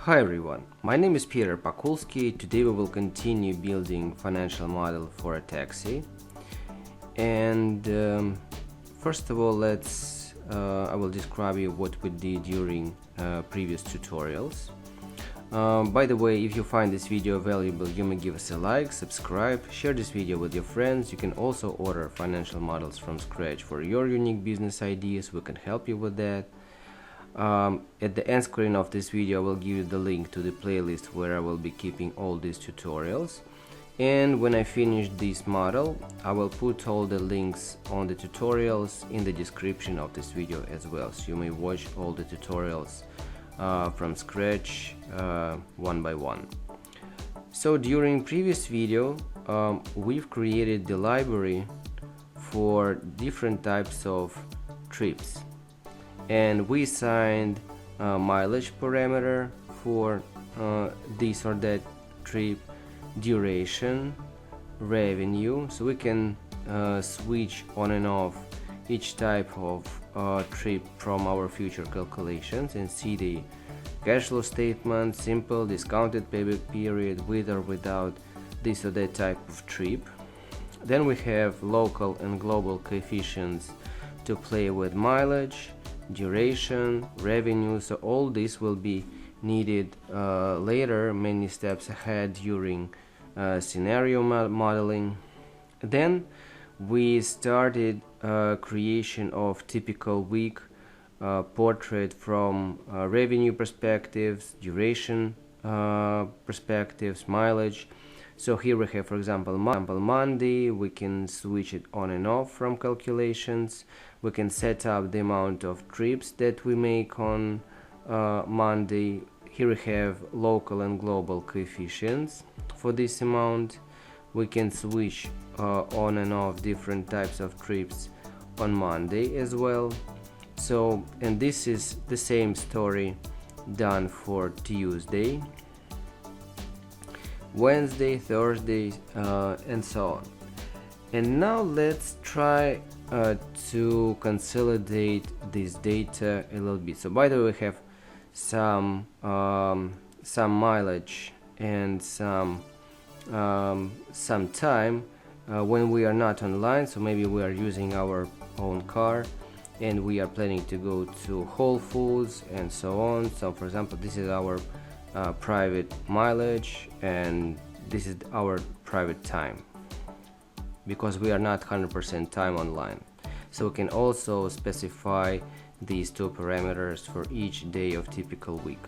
Hi everyone, my name is Piterpakulski. Today we will continue building financial model for a taxi. And first of all, I will describe you what we did during previous tutorials. By the way, if you find this video valuable, you may give us a like, subscribe, share this video with your friends. You can also order financial models from scratch for your unique business ideas. We can help you with that. At the end screen of this video I will give you the link to the playlist where I will be keeping all these tutorials, and when I finish this model I will put all the links on the tutorials in the description of this video as well, so you may watch all the tutorials from scratch one by one. So during previous video we've created the library for different types of trips, and we assigned mileage parameter for this or that trip, duration, revenue, so we can switch on and off each type of trip from our future calculations and see the cash flow statement, simple, discounted payback period, with or without this or that type of trip. Then we have local and global coefficients to play with mileage, duration, revenue, so all this will be needed later, many steps ahead during scenario modeling. Then we started creation of typical week portrait from revenue perspectives, duration perspectives, mileage. So here we have, for example, Monday. We can switch it on and off from calculations. We can set up the amount of trips that we make on Monday. Here we have local and global coefficients for this amount. We can switch on and off different types of trips on Monday as well. So, and this is the same story done for Tuesday, Wednesday, Thursday, and so on. And now let's try to consolidate this data a little bit. So by the way, we have some mileage and some time when we are not online, so maybe we are using our own car and we are planning to go to Whole Foods and so on. So for example, this is our private mileage and this is our private time, because we are not 100% time online. So we can also specify these two parameters for each day of typical week.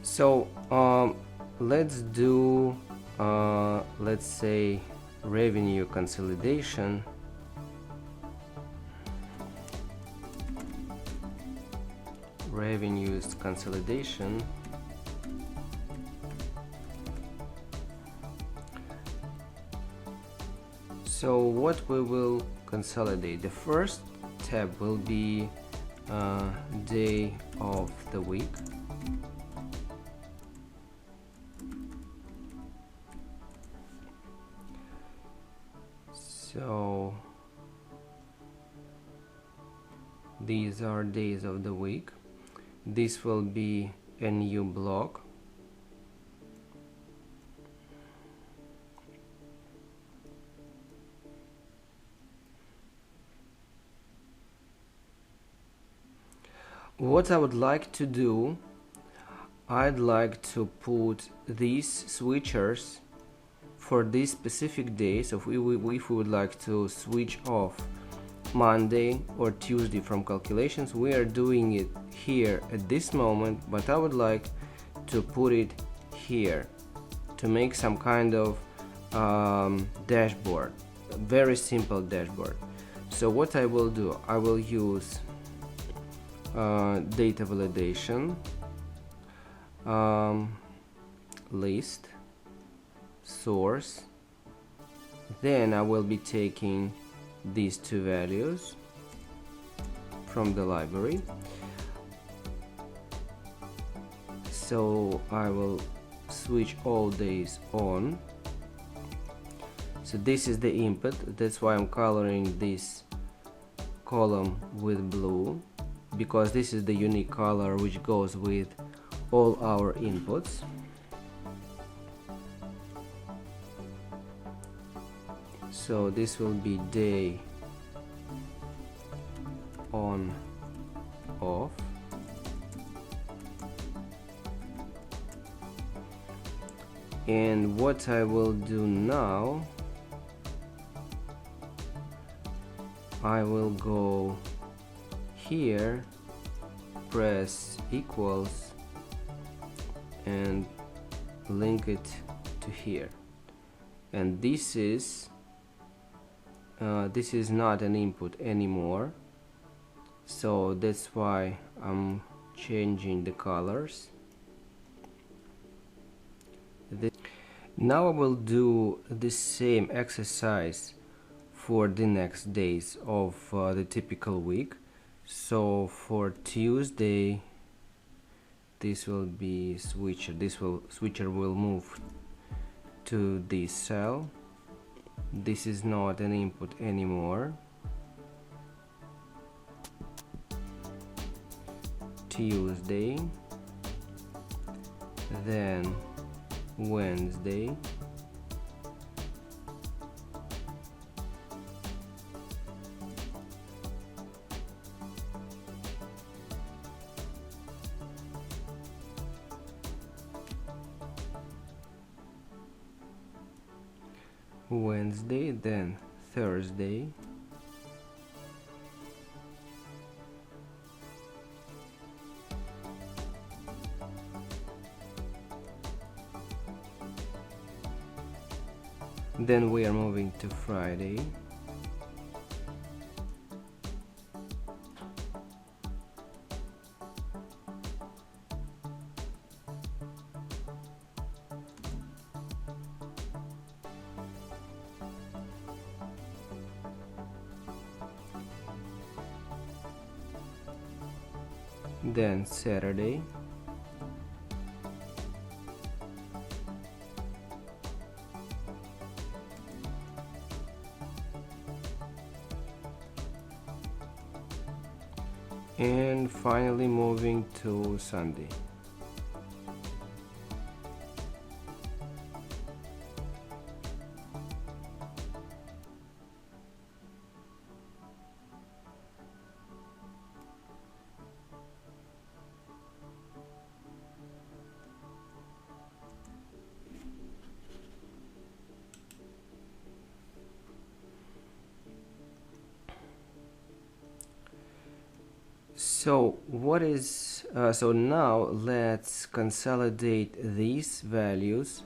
So let's do let's say revenue consolidation. Revenues consolidation. So what we will consolidate, the first tab will be day of the week. So these are days of the week. This will be a new block. What I would like to do, I'd like to put these switchers for this specific day. So if we would like to switch off Monday or Tuesday from calculations, we are doing it here at this moment, but I would like to put it here to make some kind of dashboard, a very simple dashboard. So what I will do, I will use data validation, list, source. Then I will be taking these two values from the library. So I will switch all days on. So this is the input, that's why I'm coloring this column with blue, because this is the unique color which goes with all our inputs. So this will be day on, off. And what I will do now, I will go here, press equals, and link it to here. And this is not an input anymore, so that's why I'm changing the colors. Now I will do the same exercise for the next days of the typical week. So for Tuesday, this will be switcher. Switcher will move to this cell. This is not an input anymore. Tuesday, then Wednesday, then Thursday, then we are moving to Friday, then Saturday, and finally moving to Sunday. So now let's consolidate these values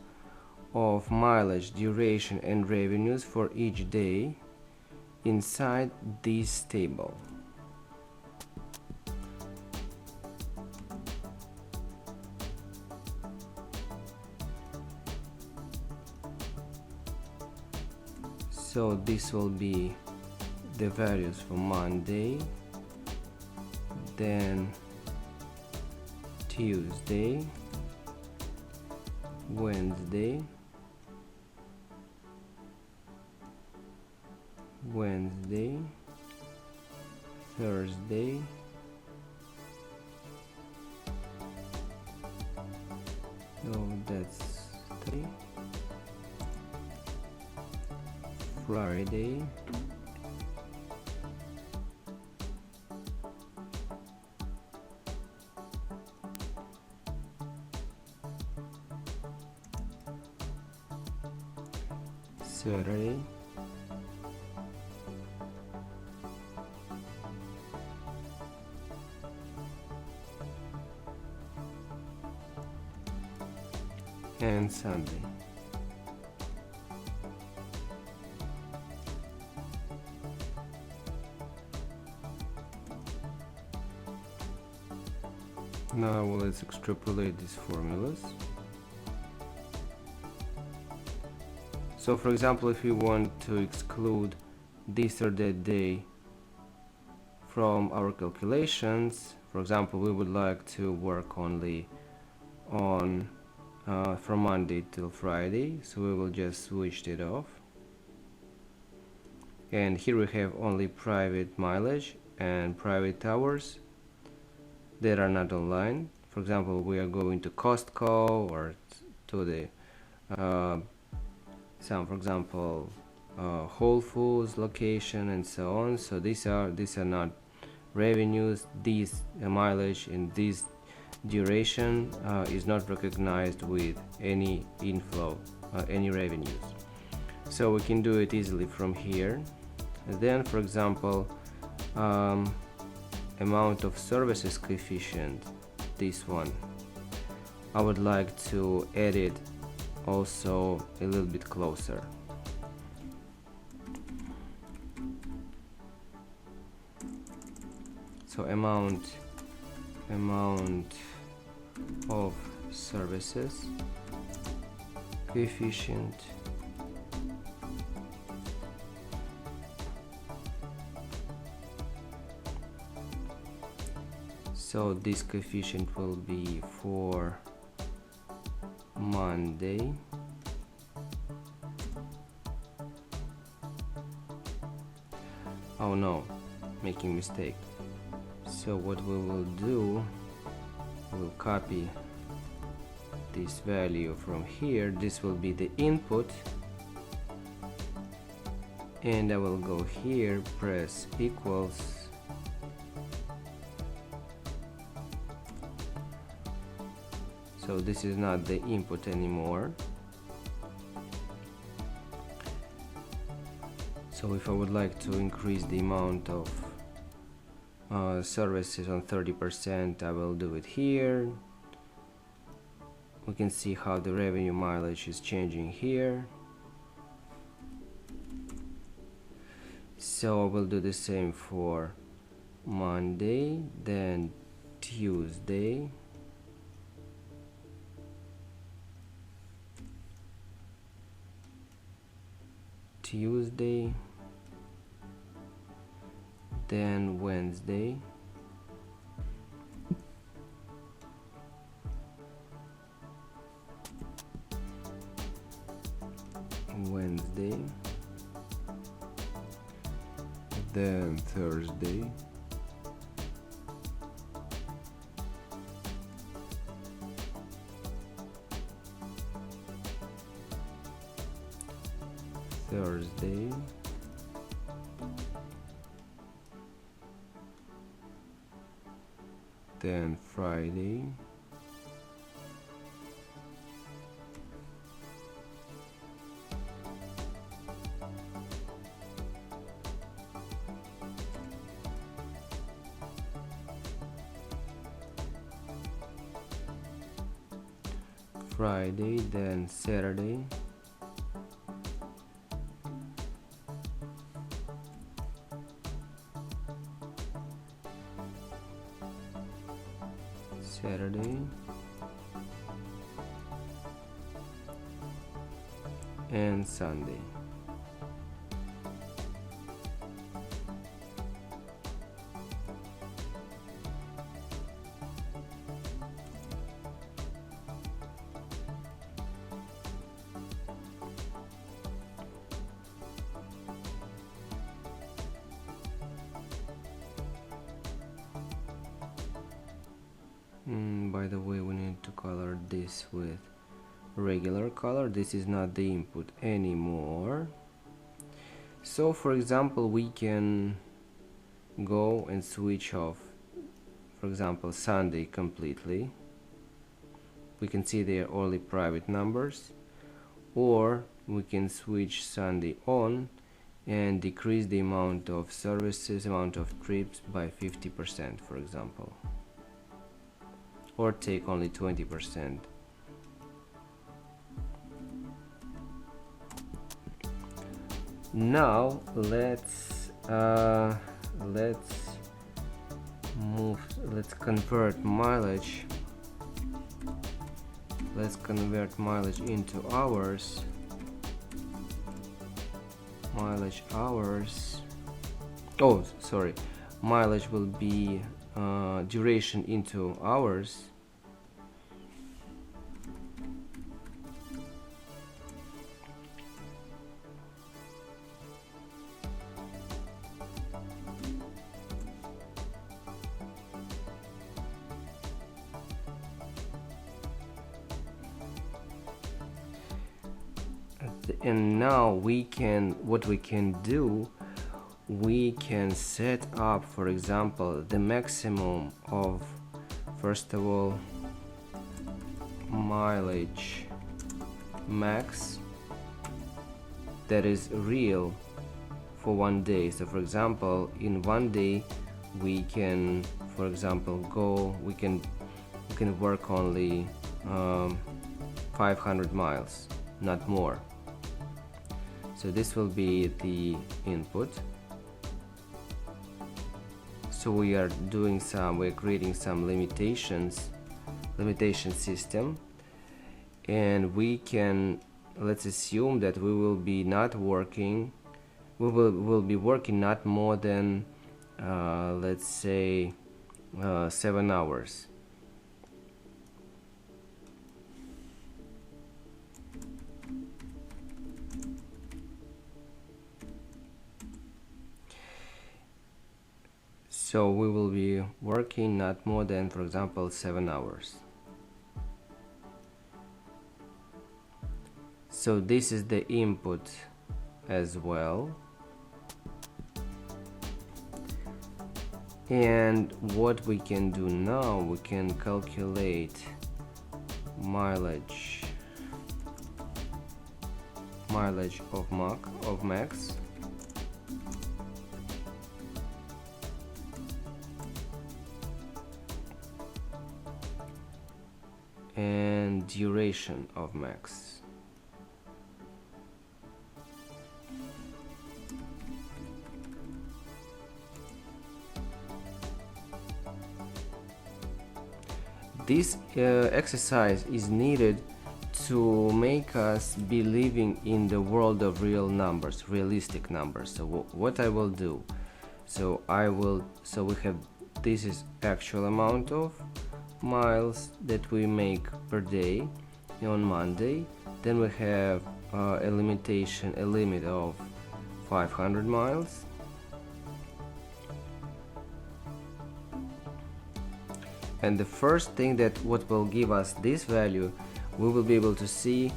of mileage, duration, and revenues for each day inside this table. So this will be the values for Monday, then Tuesday, Wednesday, Thursday, no, that's 3, Friday, Saturday, and Sunday. Now let's extrapolate these formulas. So for example, if we want to exclude this or that day from our calculations, for example, we would like to work only on from Monday till Friday, so we will just switch it off. And here we have only private mileage and private hours that are not online. for example, we are going to Costco or to the for example, Whole Foods location and so on. So these are not revenues. These mileage in this duration is not recognized with any inflow, any revenues. So we can do it easily from here. And then, for example, amount of services coefficient, this one, I would like to add it also a little bit closer. So amount of services coefficient so this coefficient will be for Monday, oh no, making mistake. So what we will do, we'll copy this value from here. This will be the input, and I will go here, press equals, so this is not the input anymore. So if I would like to increase the amount of services on 30%, I will do it here. We can see how the revenue mileage is changing here. So I will do the same for Monday, then Tuesday, then Wednesday, then Thursday, then Friday, then Saturday, and Sunday. By the way, we need to color this with regular color. This is not the input anymore. So for example, we can go and switch off, for example, Sunday completely. We can see there are only private numbers, or we can switch Sunday on and decrease the amount of services, amount of trips by 50%, for example, or take only 20%. Now let's convert mileage. Let's convert mileage into hours. Mileage hours. Oh, sorry. Mileage will be duration into hours. and now what we can do, we can set up, for example, the maximum of, first of all, mileage max that is real for one day. So for example, in one day we can, for example, we can work only 500 miles, not more. So this will be the input. So we're creating some limitation system, and we can, let's assume that we will be working not more than let's say 7 hours. So we will be working not more than, for example, 7 hours. So this is the input as well. And what we can do now, we can calculate mileage of max. And duration of max. This exercise is needed to make us be living in the world of real numbers, realistic numbers. So what I will do, so we have, this is actual amount of miles that we make per day on Monday. Then we have a limit of 500 miles. And the first thing that what will give us this value, we will be able to see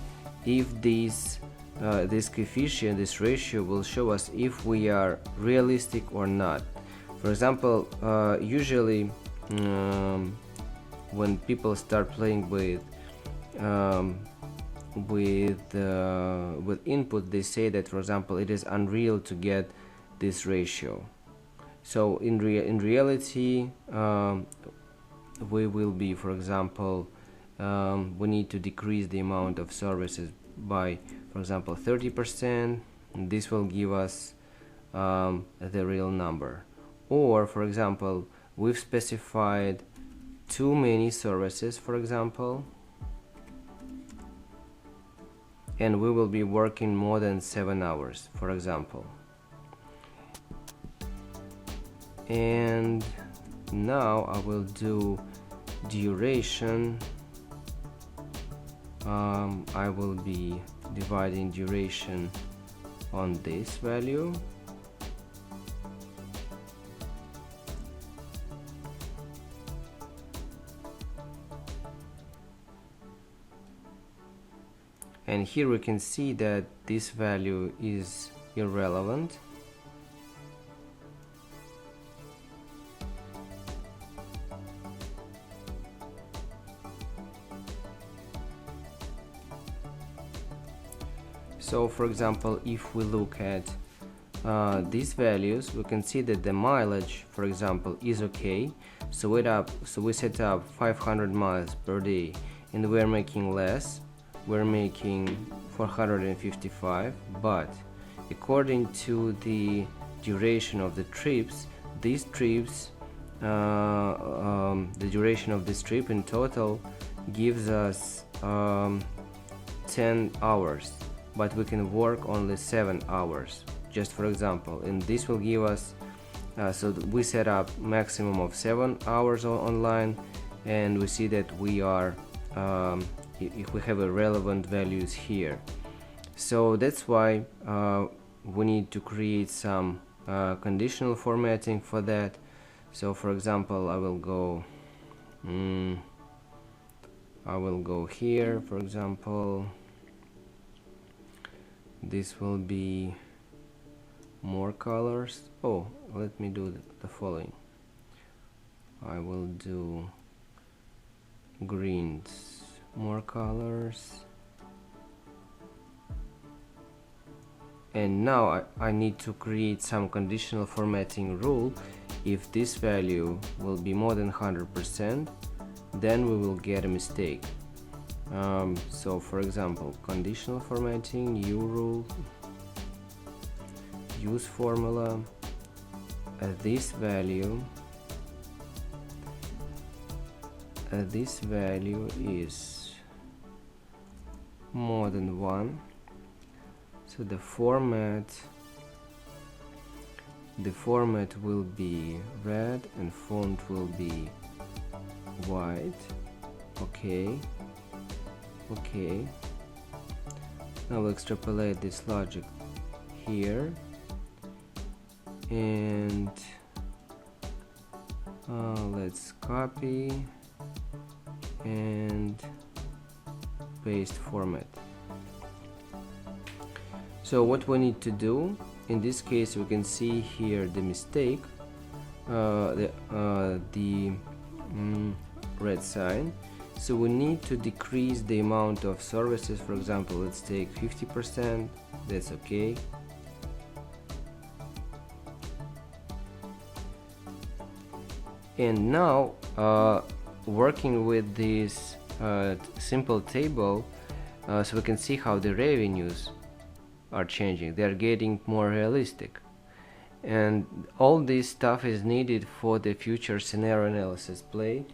if this coefficient, this ratio, will show us if we are realistic or not. For example, usually when people start playing with input, they say that, for example, it is unreal to get this ratio. So in reality, we will be, for example, we need to decrease the amount of services by, for example, 30%. This will give us the real number. Or, for example, we've specified too many services, for example, and we will be working more than 7 hours, for example. And now I will do duration. I will be dividing duration on this value. And here we can see that this value is irrelevant. So for example, if we look at these values, we can see that the mileage, for example, is okay. So we set up 500 miles per day, and we're making less. We're making 455, but according to the duration of the trips, the duration of this trip in total gives us 10 hours, but we can work only 7 hours, just for example. And this will give us, so we set up maximum of 7 hours online, and we see that we are if we have a relevant values here. So that's why we need to create some conditional formatting for that. So for example, I will go here, for example, this will be more colors. Oh, let me do the following. I will do greens, more colors, and now I need to create some conditional formatting rule. If this value will be more than 100%, then we will get a mistake. So for example, conditional formatting, new rule, use formula, this value is more than 1, so the format will be red and font will be white. Okay, now we'll extrapolate this logic here, and let's copy and paste format. So what we need to do in this case, we can see here the mistake, the red sign. So we need to decrease the amount of services. For example, let's take 50%. That's okay. And now working with this simple table, so we can see how the revenues are changing. They are getting more realistic, and all this stuff is needed for the future scenario analysis play,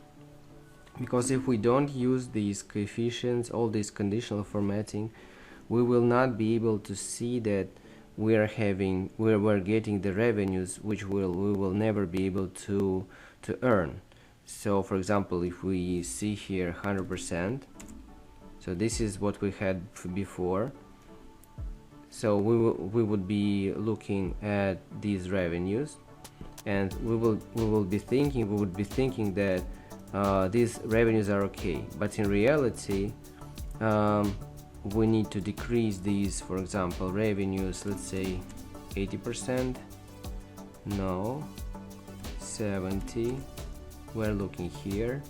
because if we don't use these coefficients, all this conditional formatting, we will not be able to see that we're getting the revenues which we will never be able to earn. So for example, if we see here 100%, so this is what we had before. So we would be looking at these revenues, and we would be thinking that these revenues are okay, but in reality we need to decrease these. For example, revenues, let's say 80%, no, 70, we're looking here,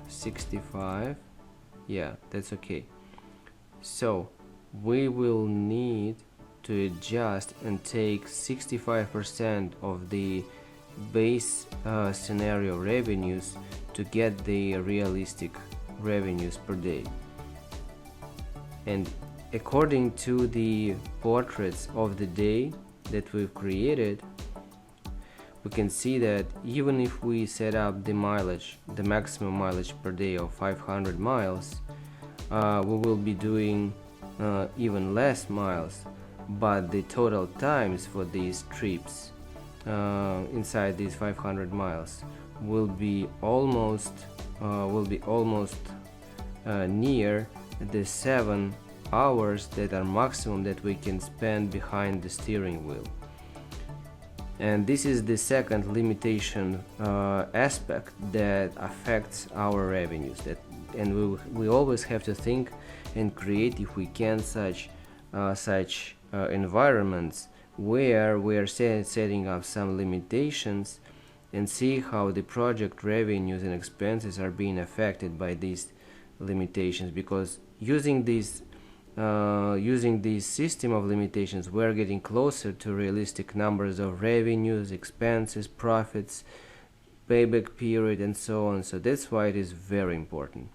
65, yeah, that's okay. So we will need to adjust and take 65% of the base scenario revenues to get the realistic revenues per day. And according to the portraits of the day that we've created, we can see that even if we set up the mileage, the maximum mileage per day of 500 miles, we will be doing even less miles, but the total times for these trips inside these 500 miles will be almost near the 7 hours that are maximum that we can spend behind the steering wheel. And this is the second limitation aspect that affects our revenues, and we always have to think and create, if we can, such environments where we are setting up some limitations and see how the project revenues and expenses are being affected by these limitations. Because using this system of limitations, we're getting closer to realistic numbers of revenues, expenses, profits, payback period, and so on. So that's why it is very important.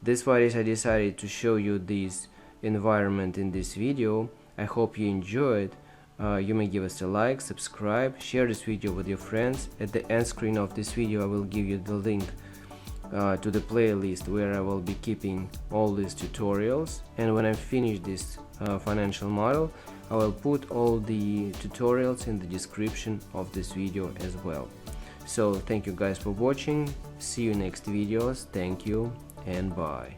That's why I decided to show you this environment in this video. I hope you enjoyed. You may give us a like, subscribe, share this video with your friends. At the end screen of this video I will give you the link to the playlist where I will be keeping all these tutorials, and when I finish this financial model, I will put all the tutorials in the description of this video as well. So thank you guys for watching, see you next videos, thank you and bye.